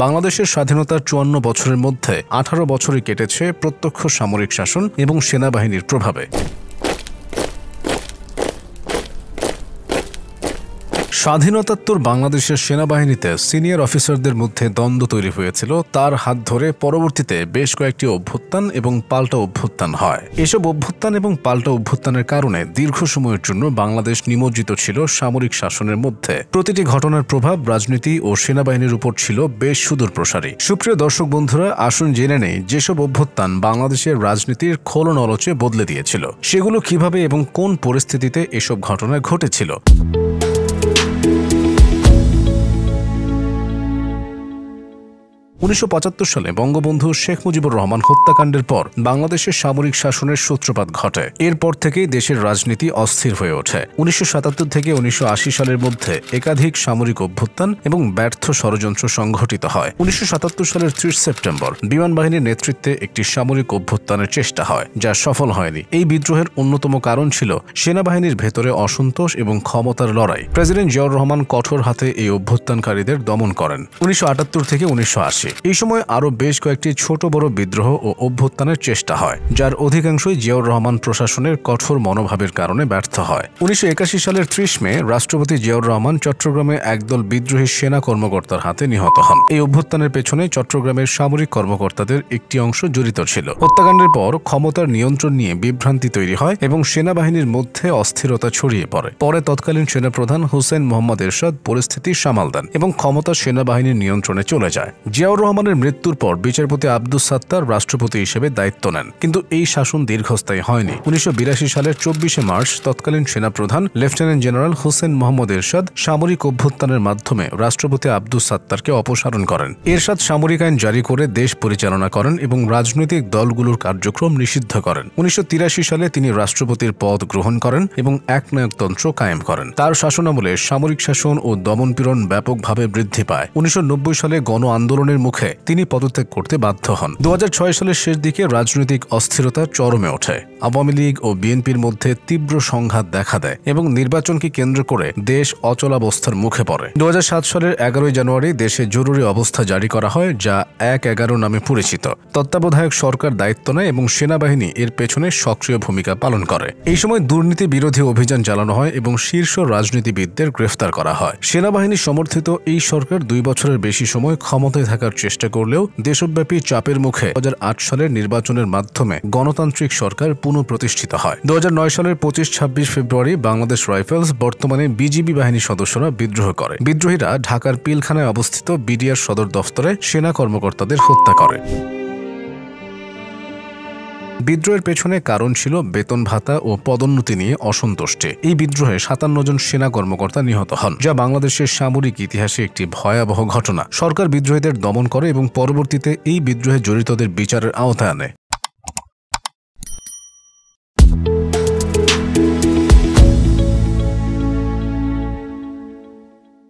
বাংলাদেশের স্বাধীনতার ৫৪ বছরের মধ্যে ১৮ বছরই কেটেছে প্রত্যক্ষ সামরিক শাসন এবং সেনাবাহিনীর প্রভাবে। স্বাধীনতাত্তর বাংলাদেশের সেনাবাহিনীতে সিনিয়র অফিসারদের মধ্যে দ্বন্দ্ব তৈরি হয়েছিল। তার হাত ধরে পরবর্তীতে বেশ কয়েকটি অভ্যুত্থান এবং পাল্টা অভ্যুত্থান হয়। এসব অভ্যুত্থান এবং পাল্টা অভ্যুত্থানের কারণে দীর্ঘ সময়ের জন্য বাংলাদেশ নিমজ্জিত ছিল সামরিক শাসনের মধ্যে। প্রতিটি ঘটনার প্রভাব রাজনীতি ও সেনাবাহিনীর উপর ছিল বেশ সুদূর প্রসারী। সুপ্রিয় দর্শক বন্ধুরা, আসুন জেনে নেই যেসব অভ্যুত্থান বাংলাদেশের রাজনীতির খোলনলচে বদলে দিয়েছিল, সেগুলো কিভাবে এবং কোন পরিস্থিতিতে এসব ঘটনা ঘটেছিল। ১৯৭৫ সালে বঙ্গবন্ধু শেখ মুজিবুর রহমান হত্যাকাণ্ডের পর বাংলাদেশের সামরিক শাসনের সূত্রপাত ঘটে। এরপর থেকেই দেশের রাজনীতি অস্থির হয়ে ওঠে। ১৯৭৭ থেকে ১৯৮০ সালের মধ্যে একাধিক সামরিক অভ্যুত্থান এবং ব্যর্থ ষড়যন্ত্র সংঘটিত হয়। ১৯৭৭ সালের ৩০ সেপ্টেম্বর বিমান বাহিনীর নেতৃত্বে একটি সামরিক অভ্যুত্থানের চেষ্টা হয়, যা সফল হয়নি। এই বিদ্রোহের অন্যতম কারণ ছিল সেনাবাহিনীর ভেতরে অসন্তোষ এবং ক্ষমতার লড়াই। প্রেসিডেন্ট জিয়াউর রহমান কঠোর হাতে এই অভ্যুত্থানকারীদের দমন করেন। ১৯৭৮ থেকে ১৯৮০ এই সময় আরও বেশ কয়েকটি ছোট বড় বিদ্রোহ ও অভ্যুত্থানের চেষ্টা হয়, যার অধিকাংশই জিয়াউর রহমান প্রশাসনের কঠোর মনোভাবের কারণে ব্যর্থ হয়। ১৯৮১ সালের ৩০ মে রাষ্ট্রপতি জিয়াউর রহমান চট্টগ্রামে একদল বিদ্রোহী সেনা কর্মকর্তার হাতে নিহত হন। এই অভ্যুত্থানের পেছনে চট্টগ্রামের সামরিক কর্মকর্তাদের একটি অংশ জড়িত ছিল। হত্যাকাণ্ডের পর ক্ষমতার নিয়ন্ত্রণ নিয়ে বিভ্রান্তি তৈরি হয় এবং সেনাবাহিনীর মধ্যে অস্থিরতা ছড়িয়ে পড়ে। পরে তৎকালীন সেনাপ্রধান হুসেইন মোহাম্মদ এরশাদ পরিস্থিতি সামাল দেন এবং ক্ষমতা সেনাবাহিনীর নিয়ন্ত্রণে চলে যায়। জিয়াউর রহমানের মৃত্যুর পর বিচারপতি আব্দুস সাত্তার রাষ্ট্রপতি হিসেবে দায়িত্ব নেন, কিন্তু এই শাসন দীর্ঘস্থায়ী হয়নি। ১৯৮২ সালের ২৪শে মার্চ তৎকালীন সেনাপ্রধান লেফটেন্যান্ট জেনারেল হুসেইন মোহাম্মদ এরশাদ সামরিক অভ্যুত্থানের মাধ্যমে রাষ্ট্রপতি আব্দুস সাত্তারকে অপসারণ করেন। এরশাদ সামরিক আইন জারি করে দেশ পরিচালনা করেন এবং রাজনৈতিক দলগুলোর কার্যক্রম নিষিদ্ধ করেন। ১৯৮৩ সালে তিনি রাষ্ট্রপতির পদ গ্রহণ করেন এবং একনায়কতন্ত্র কায়েম করেন। তার শাসনামলে সামরিক শাসন ও দমনপীড়ন ব্যাপকভাবে বৃদ্ধি পায়। ১৯৯০ সালে গণ আন্দোলনের মুখে তিনি পদত্যাগ করতে বাধ্য হন। ২০০৬ সালের শেষ দিকে রাজনৈতিক অস্থিরতা চরমে ওঠে। আওয়ামী লীগ ও বিএনপির মধ্যে তীব্র সংঘাত দেখা দেয় এবং নির্বাচনকে কেন্দ্র করে দেশ অচলাবস্থার মুখে পড়ে। ২০০৭ সালের ১১ জানুয়ারি দেশে জরুরি অবস্থা জারি করা হয়, যা ১/১১ নামে পরিচিত। তত্ত্বাবধায়ক সরকার দায়িত্ব নেয় এবং সেনাবাহিনী এর পেছনে সক্রিয় ভূমিকা পালন করে। এই সময় দুর্নীতি বিরোধী অভিযান চালানো হয় এবং শীর্ষ রাজনীতিবিদদের গ্রেফতার করা হয়। সেনাবাহিনী সমর্থিত এই সরকার ২ বছরের বেশি সময় ক্ষমতায় থাকার চেষ্টা করলেও দেশব্যাপী চাপের মুখে ২০০৮ সালের নির্বাচনের মাধ্যমে গণতান্ত্রিক সরকার পুনঃপ্রতিষ্ঠিত হয়। ২০০৯ সালের ২৫-২৬ ফেব্রুয়ারি বাংলাদেশ রাইফেলস, বর্তমানে বিজিবি বাহিনীর সদস্যরা বিদ্রোহ করে। বিদ্রোহীরা ঢাকার পিলখানায় অবস্থিত বিডিআর সদর দফতরে সেনা কর্মকর্তাদের হত্যা করে। বিদ্রোহের পেছনে কারণ ছিল বেতন ভাতা ও পদোন্নতি নিয়ে অসন্তুষ্টি। এই বিদ্রোহে ৫৭ জন সেনা কর্মকর্তা নিহত হন, যা বাংলাদেশের সামরিক ইতিহাসে একটি ভয়াবহ ঘটনা। সরকার বিদ্রোহীদের দমন করে এবং পরবর্তীতে এই বিদ্রোহে জড়িতদের বিচারের আওতায় আনে।